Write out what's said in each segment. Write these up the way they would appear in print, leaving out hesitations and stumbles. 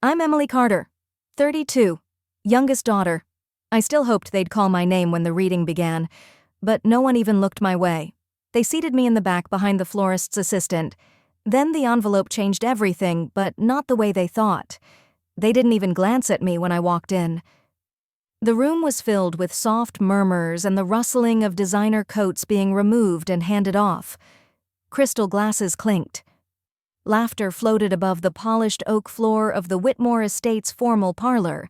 I'm Emily Carter, 32, youngest daughter. I still hoped they'd call my name when the reading began, but no one even looked my way. They seated me in the back behind the florist's assistant. Then the envelope changed everything, but not the way they thought. They didn't even glance at me when I walked in. The room was filled with soft murmurs and the rustling of designer coats being removed and handed off. Crystal glasses clinked. Laughter floated above the polished oak floor of the Whitmore Estate's formal parlor.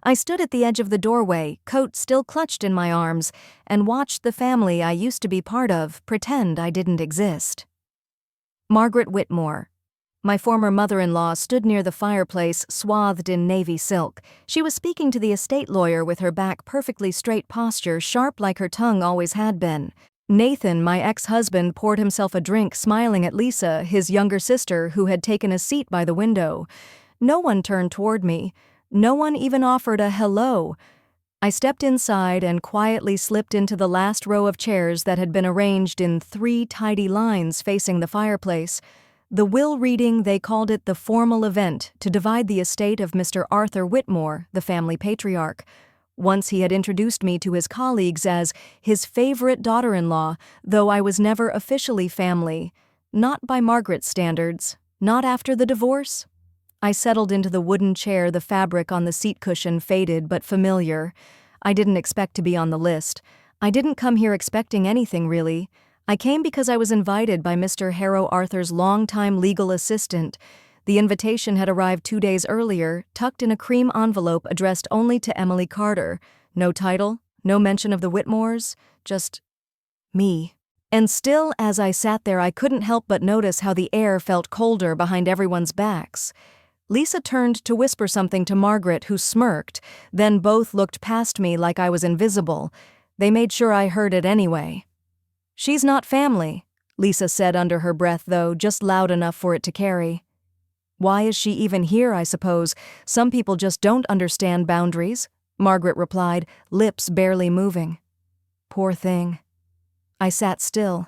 I stood at the edge of the doorway, coat still clutched in my arms, and watched the family I used to be part of pretend I didn't exist. Margaret Whitmore, my former mother-in-law, stood near the fireplace, swathed in navy silk. She was speaking to the estate lawyer with her back perfectly straight, posture sharp like her tongue always had been. Nathan, my ex-husband, poured himself a drink, smiling at Lisa, his younger sister, who had taken a seat by the window. No one turned toward me. No one even offered a hello. I stepped inside and quietly slipped into the last row of chairs that had been arranged in 3 tidy lines facing the fireplace. The will reading, they called it the formal event to divide the estate of Mr. Arthur Whitmore, the family patriarch. Once he had introduced me to his colleagues as his favorite daughter-in-law, though I was never officially family. Not by Margaret's standards, not after the divorce. I settled into the wooden chair, the fabric on the seat cushion faded but familiar. I didn't expect to be on the list. I didn't come here expecting anything, really. I came because I was invited by Mr. Harrow Arthur's longtime legal assistant. The invitation had arrived 2 days earlier, tucked in a cream envelope addressed only to Emily Carter. No title, no mention of the Whitmores, just me. And still, as I sat there, I couldn't help but notice how the air felt colder behind everyone's backs. Lisa turned to whisper something to Margaret, who smirked, then both looked past me like I was invisible. They made sure I heard it anyway. "She's not family," Lisa said under her breath, though just loud enough for it to carry. "Why is she even here, I suppose? Some people just don't understand boundaries," Margaret replied, lips barely moving. Poor thing. I sat still.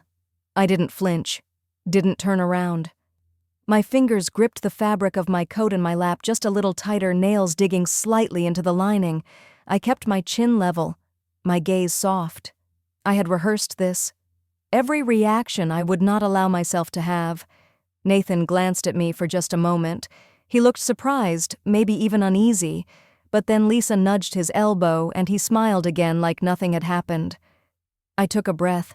I didn't flinch, didn't turn around. My fingers gripped the fabric of my coat in my lap just a little tighter, nails digging slightly into the lining. I kept my chin level, my gaze soft. I had rehearsed this. Every reaction I would not allow myself to have. Nathan glanced at me for just a moment. He looked surprised, maybe even uneasy, but then Lisa nudged his elbow and he smiled again like nothing had happened. I took a breath,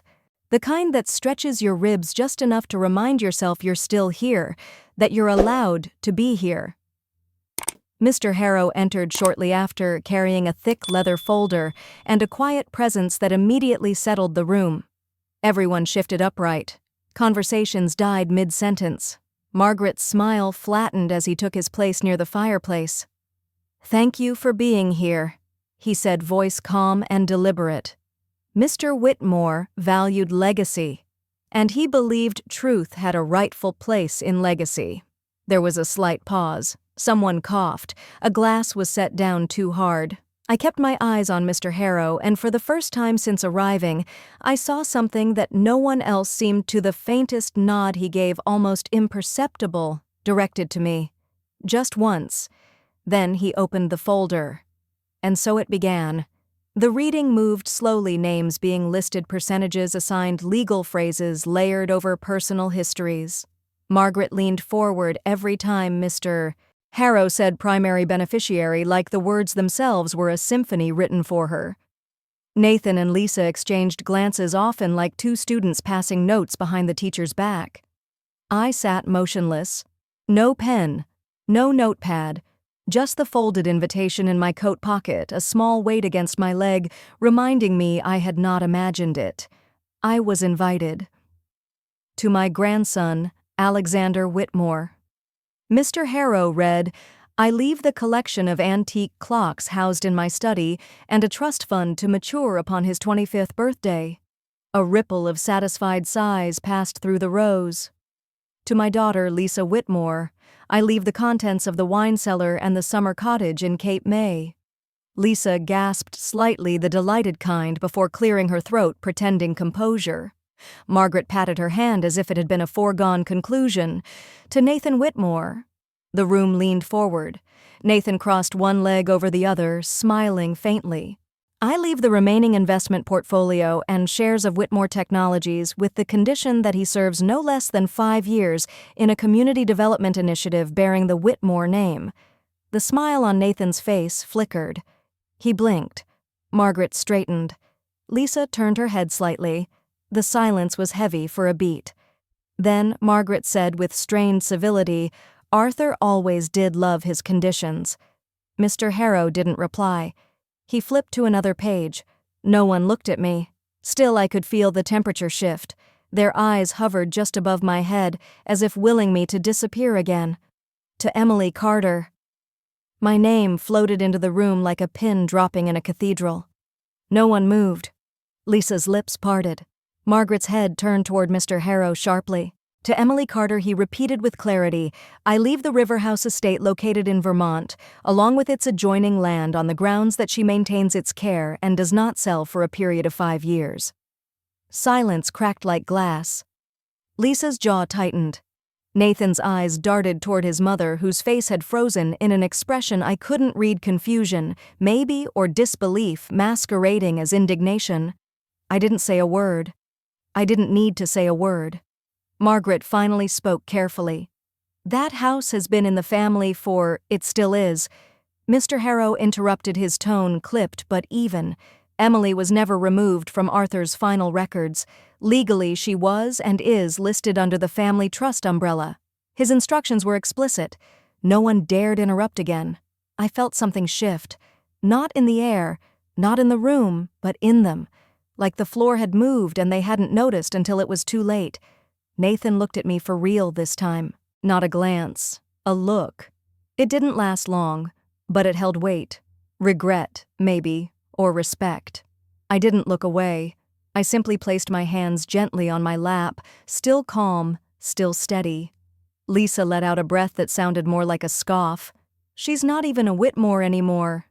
the kind that stretches your ribs just enough to remind yourself you're still here, that you're allowed to be here. Mr. Harrow entered shortly after, carrying a thick leather folder and a quiet presence that immediately settled the room. Everyone shifted upright. Conversations died mid-sentence. Margaret's smile flattened as he took his place near the fireplace. "Thank you for being here," he said, voice calm and deliberate. Mr. Whitmore valued legacy, and he believed truth had a rightful place in legacy. There was a slight pause. Someone coughed. A glass was set down too hard. I kept my eyes on Mr. Harrow, and for the first time since arriving, I saw something that no one else seemed to. The faintest nod he gave, almost imperceptible, directed to me. Just once. Then he opened the folder. And so it began. The reading moved slowly, names being listed, percentages assigned, legal phrases layered over personal histories. Margaret leaned forward every time Mr. Harrow said primary beneficiary, like the words themselves were a symphony written for her. Nathan and Lisa exchanged glances, often like 2 students passing notes behind the teacher's back. I sat motionless. No pen, no notepad, just the folded invitation in my coat pocket, a small weight against my leg, reminding me I had not imagined it. I was invited. To my grandson, Alexander Whitmore. Mr. Harrow read, "I leave the collection of antique clocks housed in my study and a trust fund to mature upon his 25th birthday." A ripple of satisfied sighs passed through the rows. To my daughter, Lisa Whitmore, "I leave the contents of the wine cellar and the summer cottage in Cape May." Lisa gasped slightly, the delighted kind, before clearing her throat, pretending composure. Margaret patted her hand as if it had been a foregone conclusion. To Nathan Whitmore. The room leaned forward. Nathan crossed one leg over the other, smiling faintly. I leave the remaining investment portfolio and shares of Whitmore Technologies with the condition that he serves no less than 5 years in a community development initiative bearing the Whitmore name. The smile on Nathan's face flickered. He blinked. Margaret straightened. Lisa turned her head slightly. The silence was heavy for a beat. Then Margaret said with strained civility, "Arthur always did love his conditions." Mr. Harrow didn't reply. He flipped to another page. No one looked at me. Still, I could feel the temperature shift. Their eyes hovered just above my head, as if willing me to disappear again. To Emily Carter. My name floated into the room like a pin dropping in a cathedral. No one moved. Lisa's lips parted. Margaret's head turned toward Mr. Harrow sharply. To Emily Carter he repeated with clarity, "I leave the Riverhouse estate located in Vermont, along with its adjoining land on the grounds that she maintains its care and does not sell for a period of 5 years." Silence cracked like glass. Lisa's jaw tightened. Nathan's eyes darted toward his mother, whose face had frozen in an expression I couldn't read: confusion, maybe, or disbelief masquerading as indignation. I didn't say a word. I didn't need to say a word. Margaret finally spoke carefully. "That house has been in the family for, it still is." Mr. Harrow interrupted, his tone clipped but even. "Emily was never removed from Arthur's final records. Legally, she was and is listed under the family trust umbrella." His instructions were explicit. No one dared interrupt again. I felt something shift. Not in the air, not in the room, but in them. Like the floor had moved and they hadn't noticed until it was too late. Nathan looked at me for real this time. Not a glance, a look. It didn't last long, but it held weight. Regret, maybe, or respect. I didn't look away. I simply placed my hands gently on my lap, still calm, still steady. Lisa let out a breath that sounded more like a scoff. "She's not even a Whitmore anymore."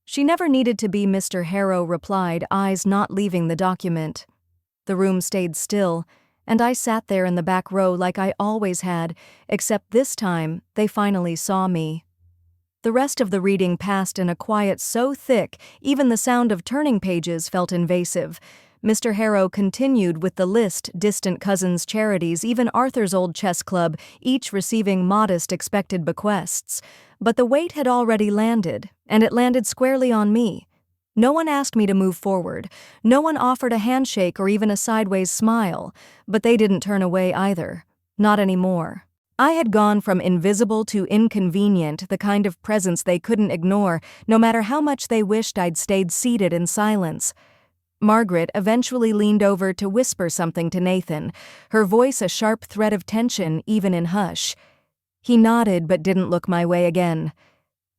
"She never needed to be," Mr. Harrow replied, eyes not leaving the document. The room stayed still, and I sat there in the back row like I always had, except this time they finally saw me. The rest of the reading passed in a quiet so thick even the sound of turning pages felt invasive. Mr. Harrow continued with the list: distant cousins' charities, even Arthur's old chess club, each receiving modest expected bequests. But the weight had already landed, and it landed squarely on me. No one asked me to move forward. No one offered a handshake or even a sideways smile, but they didn't turn away either. Not anymore. I had gone from invisible to inconvenient, the kind of presence they couldn't ignore, no matter how much they wished I'd stayed seated in silence. Margaret eventually leaned over to whisper something to Nathan, her voice a sharp thread of tension even in hush. He nodded but didn't look my way again.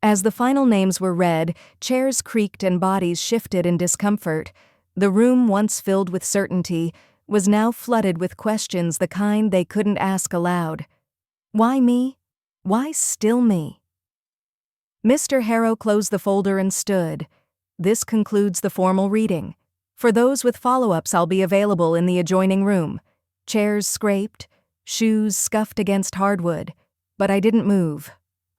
As the final names were read, chairs creaked and bodies shifted in discomfort. The room, once filled with certainty, was now flooded with questions, the kind they couldn't ask aloud. Why me? Why still me? Mr. Harrow closed the folder and stood. "This concludes the formal reading. For those with follow-ups, I'll be available in the adjoining room." Chairs scraped, shoes scuffed against hardwood. But I didn't move.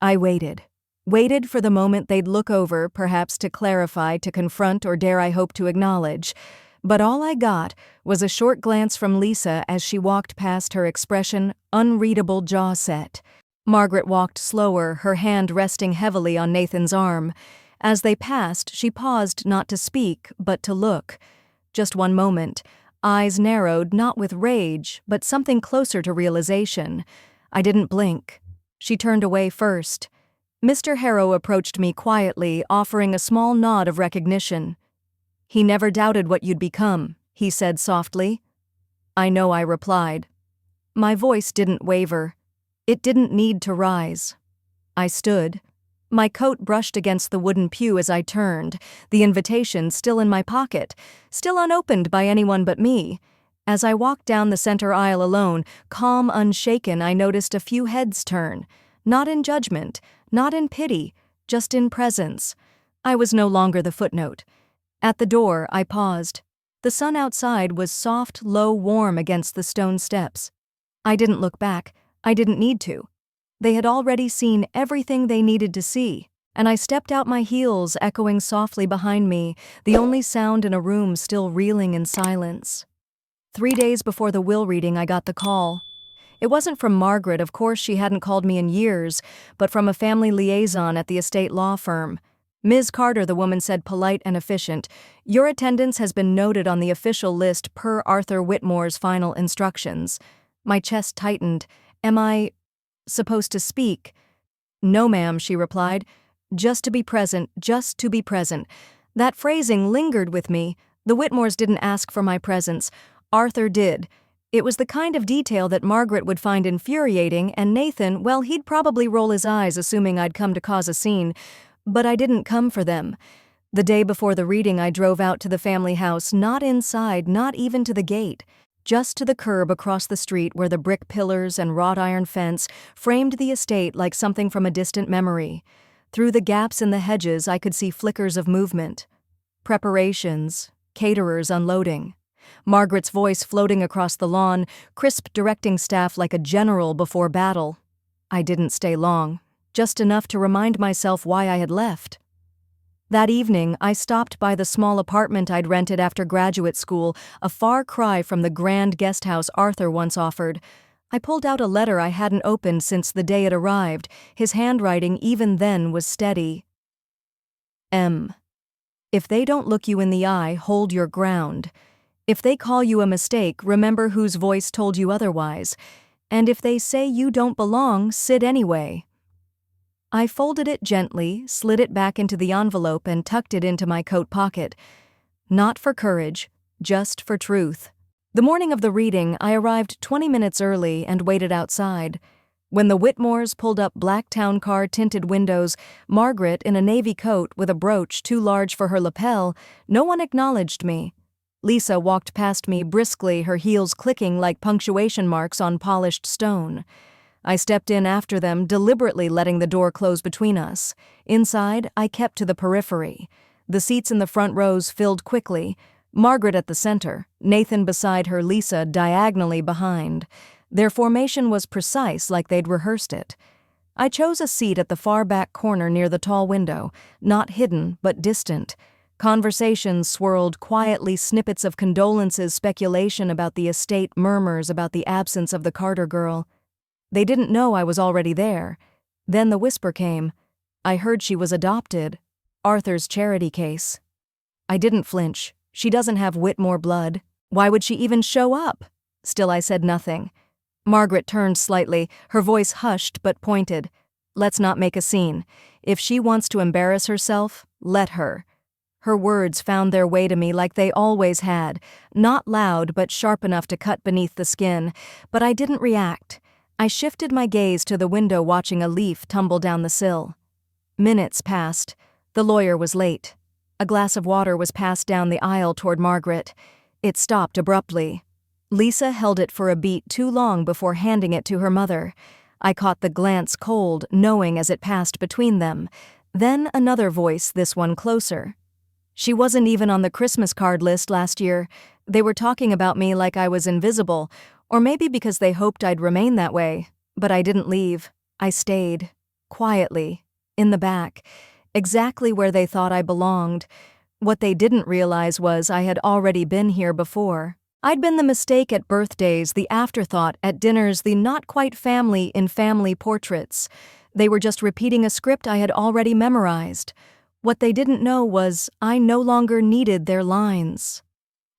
I waited. Waited for the moment they'd look over, perhaps to clarify, to confront, or dare I hope to acknowledge. But all I got was a short glance from Lisa as she walked past, her expression unreadable, jaw set. Margaret walked slower, her hand resting heavily on Nathan's arm. As they passed, she paused not to speak, but to look. Just one moment. Eyes narrowed, not with rage, but something closer to realization. I didn't blink. She turned away first. Mr. Harrow approached me quietly, offering a small nod of recognition. "He never doubted what you'd become," he said softly. "I know," I replied. My voice didn't waver. It didn't need to rise. I stood. My coat brushed against the wooden pew as I turned, the invitation still in my pocket, still unopened by anyone but me. As I walked down the center aisle alone, calm, unshaken, I noticed a few heads turn. Not in judgment, not in pity, just in presence. I was no longer the footnote. At the door, I paused. The sun outside was soft, low, warm against the stone steps. I didn't look back. I didn't need to. They had already seen everything they needed to see, and I stepped out, my heels echoing softly behind me, the only sound in a room still reeling in silence. 3 days before the will reading, I got the call. It wasn't from Margaret, of course she hadn't called me in years, but from a family liaison at the estate law firm. "Ms. Carter," the woman said, polite and efficient, "your attendance has been noted on the official list per Arthur Whitmore's final instructions." My chest tightened. "Am I supposed to speak?" "No, ma'am," she replied. "Just to be present, just to be present." That phrasing lingered with me. The Whitmores didn't ask for my presence. Arthur did. It was the kind of detail that Margaret would find infuriating, and Nathan, well, he'd probably roll his eyes assuming I'd come to cause a scene. But I didn't come for them. The day before the reading, I drove out to the family house, not inside, not even to the gate, just to the curb across the street where the brick pillars and wrought iron fence framed the estate like something from a distant memory. Through the gaps in the hedges, I could see flickers of movement. Preparations, caterers unloading. Margaret's voice floating across the lawn, crisp directing staff like a general before battle. I didn't stay long, just enough to remind myself why I had left. That evening, I stopped by the small apartment I'd rented after graduate school, a far cry from the grand guest house Arthur once offered. I pulled out a letter I hadn't opened since the day it arrived. His handwriting even then was steady. M. If they don't look you in the eye, hold your ground. If they call you a mistake, remember whose voice told you otherwise. And if they say you don't belong, sit anyway. I folded it gently, slid it back into the envelope, and tucked it into my coat pocket. Not for courage, just for truth. The morning of the reading, I arrived 20 minutes early and waited outside. When the Whitmores pulled up black town car tinted windows, Margaret in a navy coat with a brooch too large for her lapel, no one acknowledged me. Lisa walked past me briskly, her heels clicking like punctuation marks on polished stone. I stepped in after them, deliberately letting the door close between us. Inside, I kept to the periphery. The seats in the front rows filled quickly. Margaret at the center, Nathan beside her, Lisa diagonally behind. Their formation was precise, like they'd rehearsed it. I chose a seat at the far back corner near the tall window, not hidden, but distant. Conversations swirled quietly, snippets of condolences, speculation about the estate, murmurs about the absence of the Carter girl. They didn't know I was already there. Then the whisper came. I heard she was adopted. Arthur's charity case. I didn't flinch. She doesn't have Whitmore blood. Why would she even show up? Still, I said nothing. Margaret turned slightly, her voice hushed but pointed. Let's not make a scene. If she wants to embarrass herself, let her. Her words found their way to me like they always had, not loud but sharp enough to cut beneath the skin, but I didn't react. I shifted my gaze to the window, watching a leaf tumble down the sill. Minutes passed. The lawyer was late. A glass of water was passed down the aisle toward Margaret. It stopped abruptly. Lisa held it for a beat too long before handing it to her mother. I caught the glance cold, knowing as it passed between them. Then another voice, this one closer. She wasn't even on the Christmas card list last year. They were talking about me like I was invisible, or maybe because they hoped I'd remain that way. But I didn't leave. I stayed. Quietly. In the back. Exactly where they thought I belonged. What they didn't realize was I had already been here before. I'd been the mistake at birthdays, the afterthought at dinners, the not quite family in family portraits. They were just repeating a script I had already memorized. What they didn't know was I no longer needed their lines.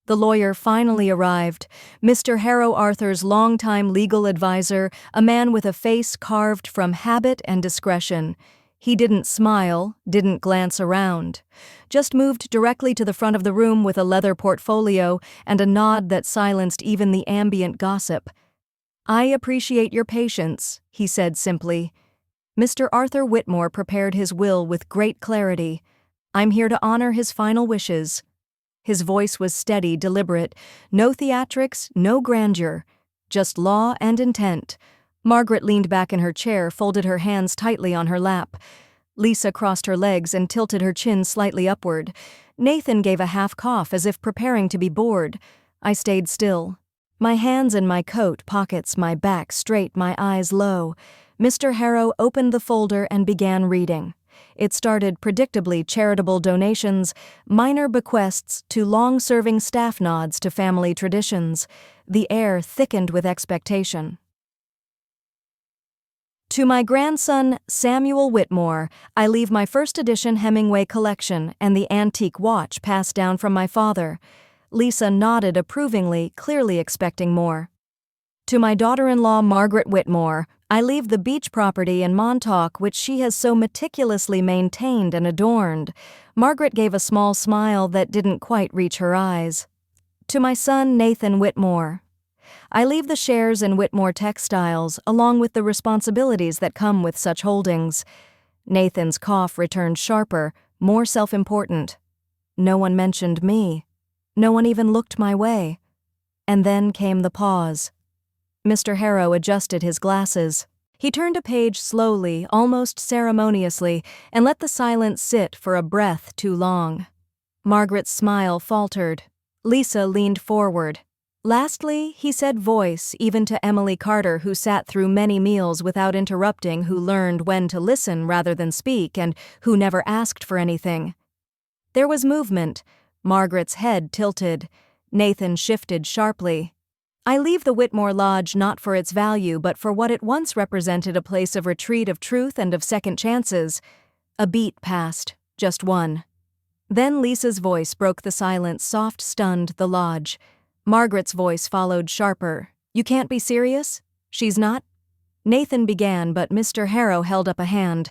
The lawyer finally arrived, Mr. Harrow Arthur's longtime legal advisor, a man with a face carved from habit and discretion. He didn't smile, didn't glance around, just moved directly to the front of the room with a leather portfolio and a nod that silenced even the ambient gossip. I appreciate your patience, he said simply. Mr. Arthur Whitmore prepared his will with great clarity. I'm here to honor his final wishes. His voice was steady, deliberate. No theatrics, no grandeur. Just law and intent. Margaret leaned back in her chair, folded her hands tightly on her lap. Lisa crossed her legs and tilted her chin slightly upward. Nathan gave a half cough as if preparing to be bored. I stayed still. My hands in my coat pockets, my back straight, my eyes low. Mr. Harrow opened the folder and began reading. It started predictably: charitable donations, minor bequests to long-serving staff, nods to family traditions. The air thickened with expectation. To my grandson, Samuel Whitmore, I leave my first edition Hemingway collection and the antique watch passed down from my father. Lisa nodded approvingly, clearly expecting more. To my daughter-in-law, Margaret Whitmore, I leave the beach property in Montauk which she has so meticulously maintained and adorned. Margaret gave a small smile that didn't quite reach her eyes. To my son, Nathan Whitmore, I leave the shares in Whitmore Textiles, along with the responsibilities that come with such holdings. Nathan's cough returned sharper, more self-important. No one mentioned me. No one even looked my way. And then came the pause. Mr. Harrow adjusted his glasses. He turned a page slowly, almost ceremoniously, and let the silence sit for a breath too long. Margaret's smile faltered. Lisa leaned forward. Lastly, he said, voice even to Emily Carter, who sat through many meals without interrupting, who learned when to listen rather than speak, and who never asked for anything. There was movement. Margaret's head tilted. Nathan shifted sharply. I leave the Whitmore Lodge not for its value but for what it once represented: a place of retreat, of truth, and of second chances. A beat passed, just one. Then Lisa's voice broke the silence, soft, stunned, the lodge. Margaret's voice followed, sharper. You can't be serious? She's not? Nathan began, but Mr. Harrow held up a hand.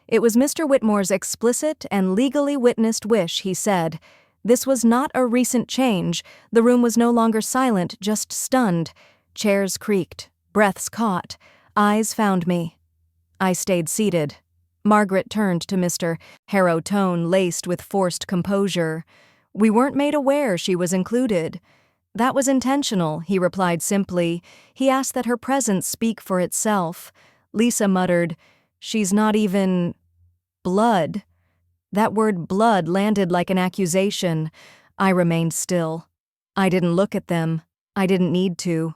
It was Mr. Whitmore's explicit and legally witnessed wish, he said. This was not a recent change. The room was no longer silent, just stunned. Chairs creaked, breaths caught, eyes found me. I stayed seated. Margaret turned to Mr. Harrow, tone laced with forced composure. We weren't made aware she was included. That was intentional, he replied simply. He asked that her presence speak for itself. Lisa muttered, She's not even... blood. That word blood landed like an accusation. I remained still. I didn't look at them. I didn't need to.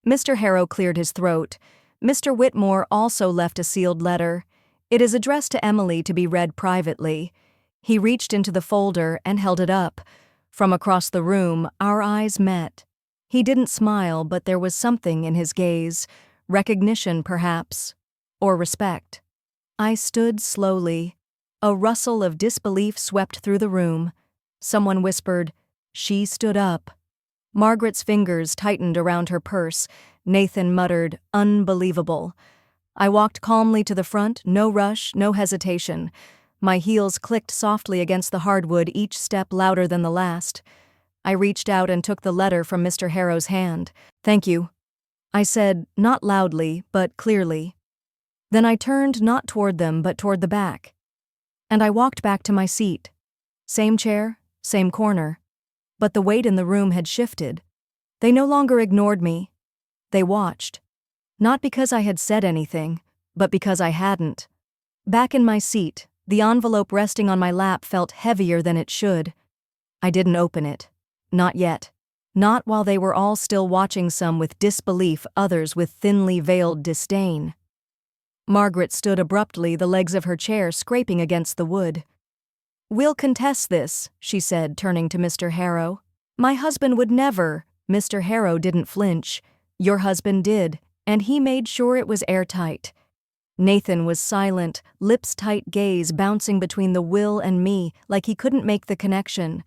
Mr. Harrow cleared his throat. Mr. Whitmore also left a sealed letter. It is addressed to Emily to be read privately. He reached into the folder and held it up. From across the room, our eyes met. He didn't smile, but there was something in his gaze. Recognition, perhaps. Or respect. I stood slowly. A rustle of disbelief swept through the room. Someone whispered, She stood up. Margaret's fingers tightened around her purse. Nathan muttered, Unbelievable. I walked calmly to the front, no rush, no hesitation. My heels clicked softly against the hardwood, each step louder than the last. I reached out and took the letter from Mr. Harrow's hand. Thank you, I said, not loudly, but clearly. Then I turned not toward them, but toward the back. And I walked back to my seat. Same chair, same corner. But the weight in the room had shifted. They no longer ignored me. They watched. Not because I had said anything, but because I hadn't. Back in my seat, the envelope resting on my lap felt heavier than it should. I didn't open it. Not yet. Not while they were all still watching, some with disbelief, others with thinly veiled disdain. Margaret stood abruptly, the legs of her chair scraping against the wood. We'll contest this, she said, turning to Mr. Harrow. My husband would never. Mr. Harrow didn't flinch. Your husband did, and he made sure it was airtight. Nathan was silent, lips tight, gaze bouncing between the will and me, like he couldn't make the connection.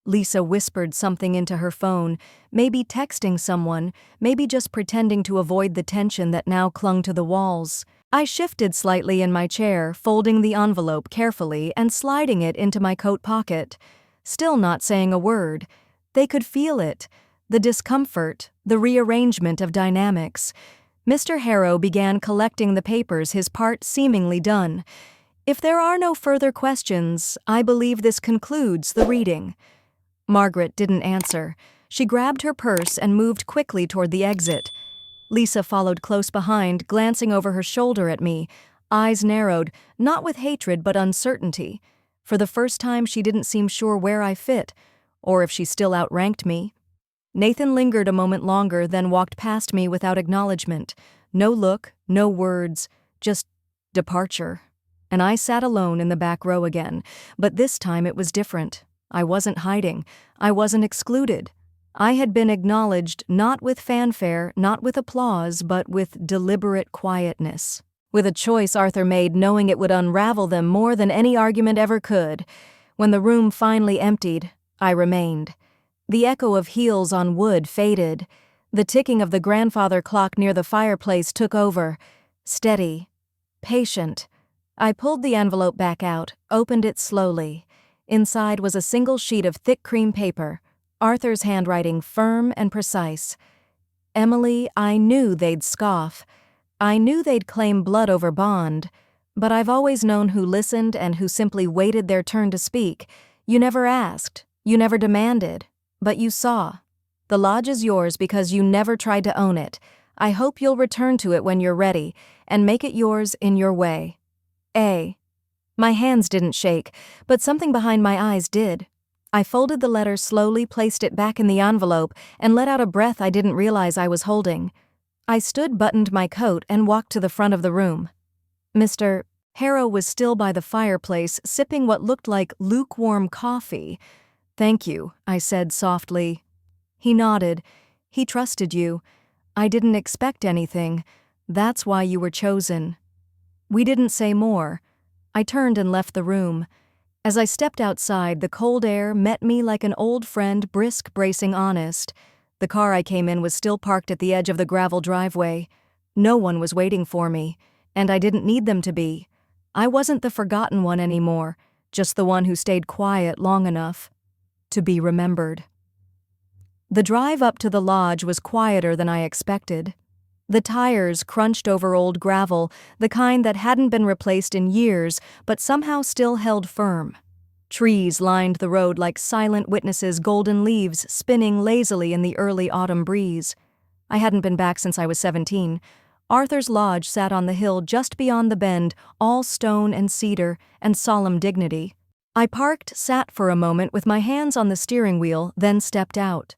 Lisa whispered something into her phone, maybe texting someone, maybe just pretending to avoid the tension that now clung to the walls. I shifted slightly in my chair, folding the envelope carefully and sliding it into my coat pocket. Still not saying a word. They could feel it. The discomfort, the rearrangement of dynamics. Mr. Harrow began collecting the papers, his part seemingly done. If there are no further questions, I believe this concludes the reading. Margaret didn't answer. She grabbed her purse and moved quickly toward the exit. Lisa followed close behind, glancing over her shoulder at me, eyes narrowed, not with hatred but uncertainty. For the first time she didn't seem sure where I fit, or if she still outranked me. Nathan lingered a moment longer, then walked past me without acknowledgement. No look, No words, just departure. And I sat alone in the back row again, but this time it was different. I wasn't hiding. I wasn't excluded. I had been acknowledged not with fanfare, not with applause, but with deliberate quietness. With a choice Arthur made, knowing it would unravel them more than any argument ever could. When the room finally emptied, I remained. The echo of heels on wood faded. The ticking of the grandfather clock near the fireplace took over. Steady. Patient. I pulled the envelope back out, opened it slowly. Inside was a single sheet of thick cream paper, Arthur's handwriting firm and precise. Emily, I knew they'd scoff. I knew they'd claim blood over bond, but I've always known who listened and who simply waited their turn to speak. You never asked, you never demanded, but you saw. The lodge is yours because you never tried to own it. I hope you'll return to it when you're ready, and make it yours in your way. A. My hands didn't shake, but something behind my eyes did. I folded the letter slowly, placed it back in the envelope, and let out a breath I didn't realize I was holding. I stood, buttoned my coat, and walked to the front of the room. Mr. Harrow was still by the fireplace, sipping what looked like lukewarm coffee. "Thank you," I said softly. He nodded. "He trusted you. I didn't expect anything. That's why you were chosen." We didn't say more. I turned and left the room. As I stepped outside, the cold air met me like an old friend, brisk, bracing, honest. The car I came in was still parked at the edge of the gravel driveway. No one was waiting for me, and I didn't need them to be. I wasn't the forgotten one anymore, just the one who stayed quiet long enough to be remembered. The drive up to the lodge was quieter than I expected. The tires crunched over old gravel, the kind that hadn't been replaced in years, but somehow still held firm. Trees lined the road like silent witnesses, golden leaves spinning lazily in the early autumn breeze. I hadn't been back since I was 17. Arthur's lodge sat on the hill just beyond the bend, all stone and cedar and solemn dignity. I parked, sat for a moment with my hands on the steering wheel, then stepped out.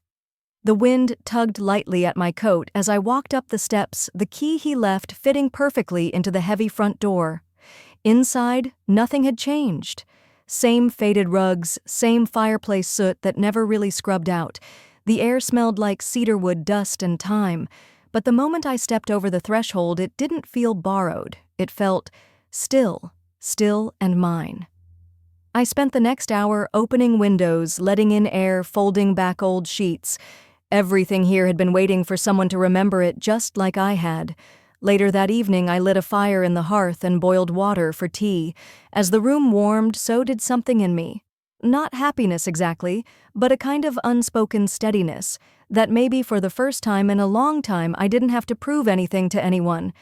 The wind tugged lightly at my coat as I walked up the steps, the key he left fitting perfectly into the heavy front door. Inside, nothing had changed. Same faded rugs, same fireplace soot that never really scrubbed out. The air smelled like cedarwood, dust, and thyme. But the moment I stepped over the threshold, it didn't feel borrowed. It felt still and mine. I spent the next hour opening windows, letting in air, folding back old sheets. Everything here had been waiting for someone to remember it just like I had. Later that evening, I lit a fire in the hearth and boiled water for tea. As the room warmed, so did something in me. Not happiness exactly, but a kind of unspoken steadiness, that maybe for the first time in a long time I didn't have to prove anything to anyone.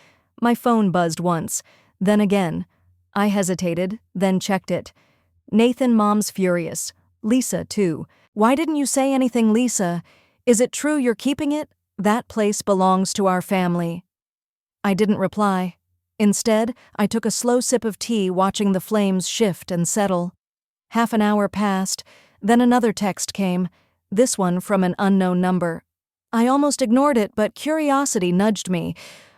My phone buzzed once, then again. I hesitated, then checked it. Nathan, Mom's furious. Lisa, too. "Why didn't you say anything, Lisa? Is it true you're keeping it? That place belongs to our family." I didn't reply. Instead, I took a slow sip of tea, watching the flames shift and settle. Half an hour passed, then another text came, this one from an unknown number. I almost ignored it, but curiosity nudged me.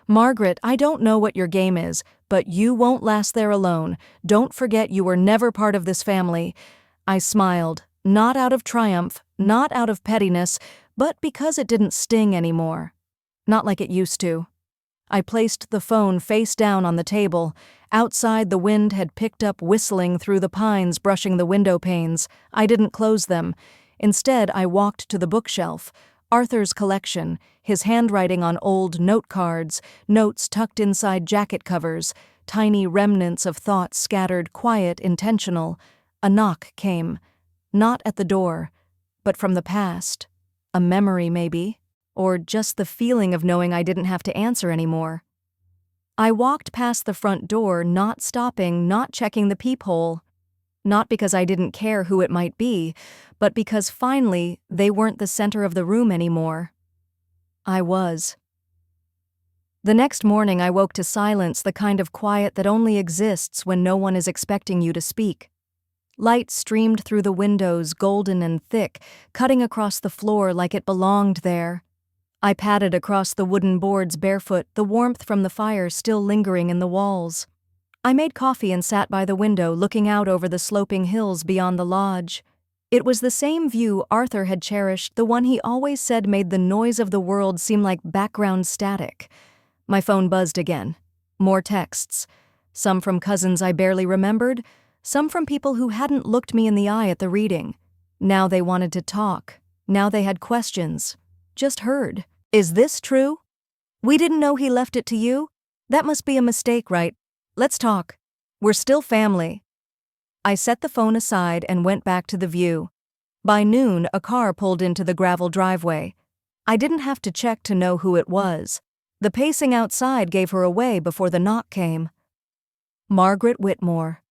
"Margaret, I don't know what your game is, but you won't last there alone. Don't forget you were never part of this family." I smiled, not out of triumph, not out of pettiness, but because it didn't sting anymore. Not like it used to. I placed the phone face down on the table. Outside, the wind had picked up, whistling through the pines, brushing the window panes. I didn't close them. Instead, I walked to the bookshelf. Arthur's collection, his handwriting on old note cards, notes tucked inside jacket covers, tiny remnants of thoughts scattered, quiet, intentional. A knock came. Not at the door, but from the past. A memory, maybe, or just the feeling of knowing I didn't have to answer anymore. I walked past the front door, not stopping, not checking the peephole. Not because I didn't care who it might be, but because finally they weren't the center of the room anymore. I was. The next morning I woke to silence, the kind of quiet that only exists when no one is expecting you to speak. Light streamed through the windows, golden and thick, cutting across the floor like it belonged there. I padded across the wooden boards barefoot, the warmth from the fire still lingering in the walls. I made coffee and sat by the window looking out over the sloping hills beyond the lodge. It was the same view Arthur had cherished, the one he always said made the noise of the world seem like background static. My phone buzzed again. More texts. Some from cousins I barely remembered, some from people who hadn't looked me in the eye at the reading. Now they wanted to talk. Now they had questions. Just heard. Is this true? We didn't know he left it to you? That must be a mistake, right? Let's talk. We're still family. I set the phone aside and went back to the view. By noon, a car pulled into the gravel driveway. I didn't have to check to know who it was. The pacing outside gave her away before the knock came. Margaret Whitmore.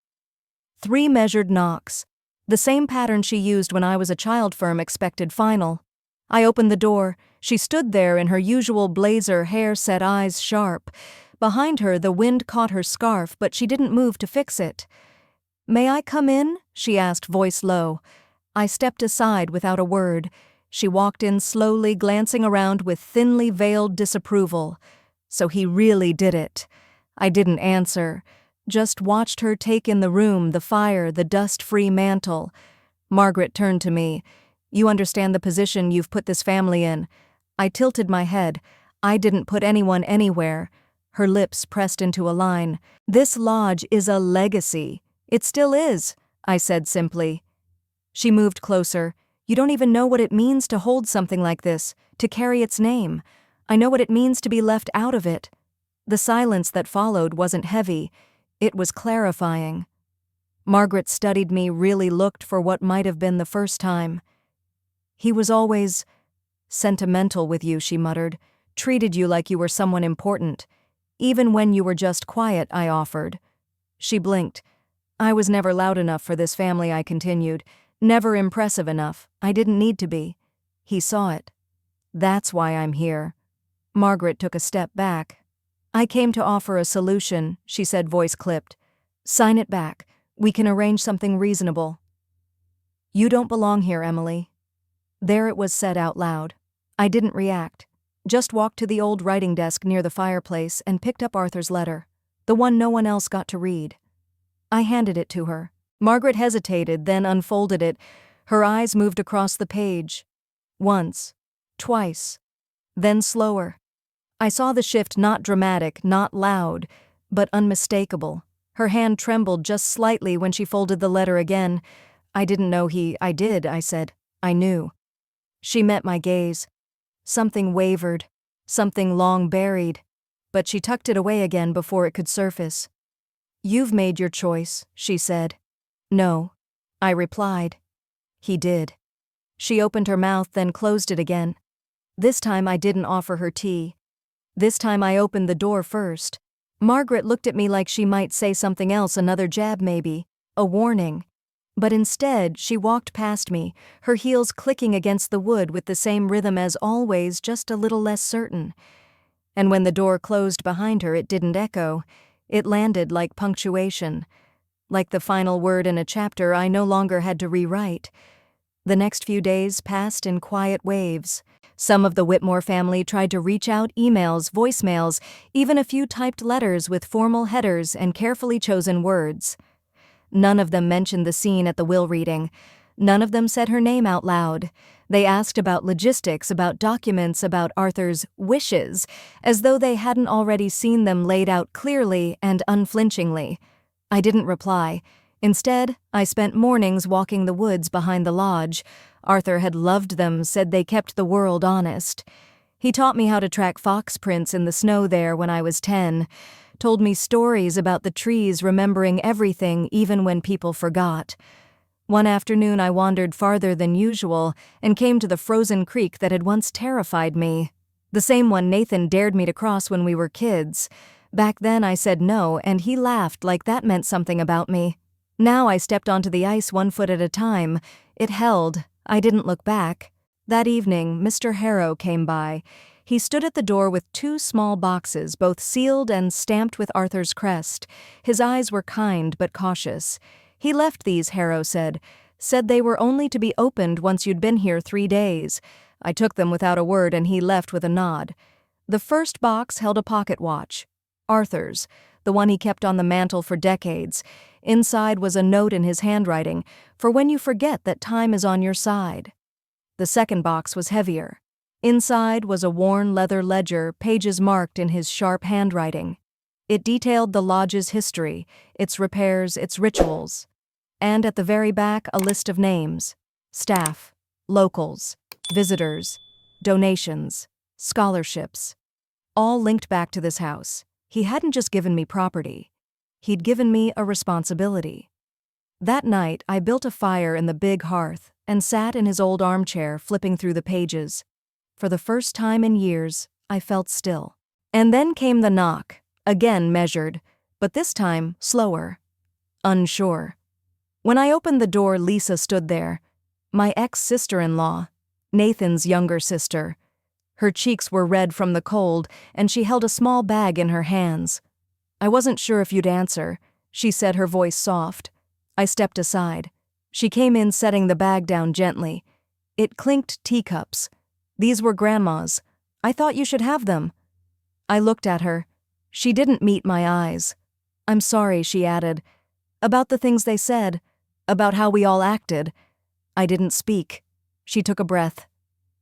3 measured knocks. The same pattern she used when I was a child. Firm expected final. I opened the door. She stood there in her usual blazer, hair set, eyes sharp. Behind her, the wind caught her scarf, but she didn't move to fix it. "May I come in?" she asked, voice low. I stepped aside without a word. She walked in slowly, glancing around with thinly veiled disapproval. So he really did it. I didn't answer, just watched her take in the room, the fire, the dust-free mantle. Margaret turned to me. "You understand the position you've put this family in." I tilted my head. "I didn't put anyone anywhere." Her lips pressed into a line. "This lodge is a legacy." "It still is," I said simply. She moved closer. "You don't even know what it means to hold something like this, to carry its name. I know what it means to be left out of it." The silence that followed wasn't heavy. It was clarifying. Margaret studied me, really looked for what might have been the first time. "He was always sentimental with you," she muttered. "Treated you like you were someone important. Even when you were just quiet," I offered. She blinked. "I was never loud enough for this family," I continued. "Never impressive enough. I didn't need to be." He saw it. "That's why I'm here." Margaret took a step back. "I came to offer a solution," she said, voice clipped. "Sign it back. We can arrange something reasonable." "You don't belong here, Emily." There it was said out loud. I didn't react. Just walked to the old writing desk near the fireplace and picked up Arthur's letter, the one no one else got to read. I handed it to her. Margaret hesitated, then unfolded it. Her eyes moved across the page. Once. Twice. Then slower. I saw the shift, not dramatic, not loud, but unmistakable. Her hand trembled just slightly when she folded the letter again. "I didn't know I did," I said. "I knew." She met my gaze. Something wavered, something long buried, but she tucked it away again before it could surface. "You've made your choice," she said. "No," I replied. He did. She opened her mouth, then closed it again. This time I didn't offer her tea. This time I opened the door first. Margaret looked at me like she might say something else, another jab maybe, a warning. But instead, she walked past me, her heels clicking against the wood with the same rhythm as always, just a little less certain. And when the door closed behind her, it didn't echo. It landed like punctuation. Like the final word in a chapter I no longer had to rewrite. The next few days passed in quiet waves. Some of the Whitmore family tried to reach out, emails, voicemails, even a few typed letters with formal headers and carefully chosen words. None of them mentioned the scene at the will reading. None of them said her name out loud. They asked about logistics, about documents, about Arthur's wishes, as though they hadn't already seen them laid out clearly and unflinchingly. I didn't reply. Instead, I spent mornings walking the woods behind the lodge. Arthur had loved them, said they kept the world honest. He taught me how to track fox prints in the snow there when I was 10, told me stories about the trees, remembering everything even when people forgot. One afternoon I wandered farther than usual and came to the frozen creek that had once terrified me. The same one Nathan dared me to cross when we were kids. Back then I said no, and he laughed like that meant something about me. Now I stepped onto the ice 1 foot at a time. It held. I didn't look back. That evening, Mr. Harrow came by. He stood at the door with 2 small boxes, both sealed and stamped with Arthur's crest. His eyes were kind but cautious. "He left these," Harrow said they were only to be opened once you'd been here 3 days. I took them without a word and he left with a nod. The first box held a pocket watch. Arthur's, the one he kept on the mantel for decades. Inside was a note in his handwriting, for when you forget that time is on your side. The second box was heavier. Inside was a worn leather ledger, pages marked in his sharp handwriting. It detailed the lodge's history, its repairs, its rituals. And at the very back, a list of names: staff, locals, visitors, donations, scholarships. All linked back to this house. He hadn't just given me property. He'd given me a responsibility. That night, I built a fire in the big hearth and sat in his old armchair flipping through the pages. For the first time in years, I felt still. And then came the knock, again measured, but this time slower, unsure. When I opened the door, Lisa stood there, my ex-sister-in-law, Nathan's younger sister. Her cheeks were red from the cold, and she held a small bag in her hands. "I wasn't sure if you'd answer," she said, her voice soft. I stepped aside. She came in, setting the bag down gently. It clinked teacups. "These were Grandma's. I thought you should have them." I looked at her. She didn't meet my eyes. "I'm sorry," she added. "About the things they said. About how we all acted." I didn't speak. She took a breath.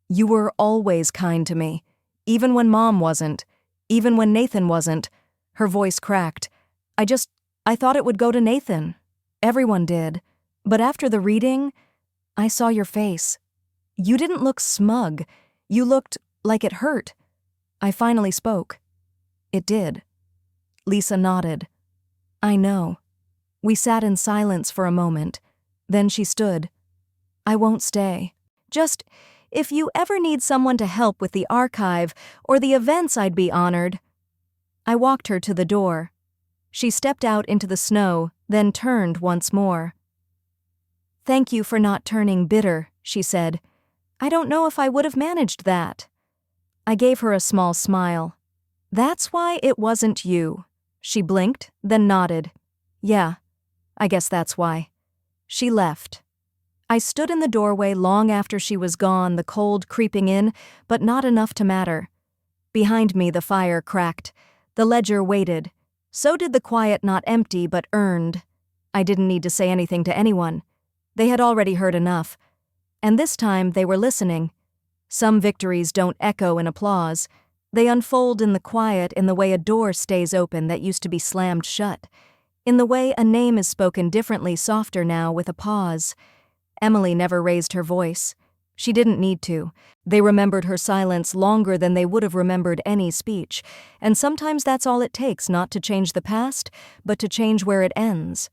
"You were always kind to me. Even when Mom wasn't. Even when Nathan wasn't." Her voice cracked. I thought it would go to Nathan. Everyone did. But after the reading, I saw your face. You didn't look smug. You looked like it hurt." I finally spoke. "It did." Lisa nodded. "I know." We sat in silence for a moment. Then she stood. "I won't stay. Just, if you ever need someone to help with the archive or the events, I'd be honored." I walked her to the door. She stepped out into the snow, then turned once more. "Thank you for not turning bitter," she said. "I don't know if I would have managed that." I gave her a small smile. "That's why it wasn't you." She blinked, then nodded. "Yeah, I guess that's why." She left. I stood in the doorway long after she was gone, the cold creeping in, but not enough to matter. Behind me, the fire cracked. The ledger waited. So did the quiet, not empty, but earned. I didn't need to say anything to anyone. They had already heard enough. And this time, they were listening. Some victories don't echo in applause. They unfold in the quiet, in the way a door stays open that used to be slammed shut. In the way a name is spoken differently, softer now, with a pause. Emily never raised her voice. She didn't need to. They remembered her silence longer than they would have remembered any speech, and sometimes that's all it takes, not to change the past, but to change where it ends.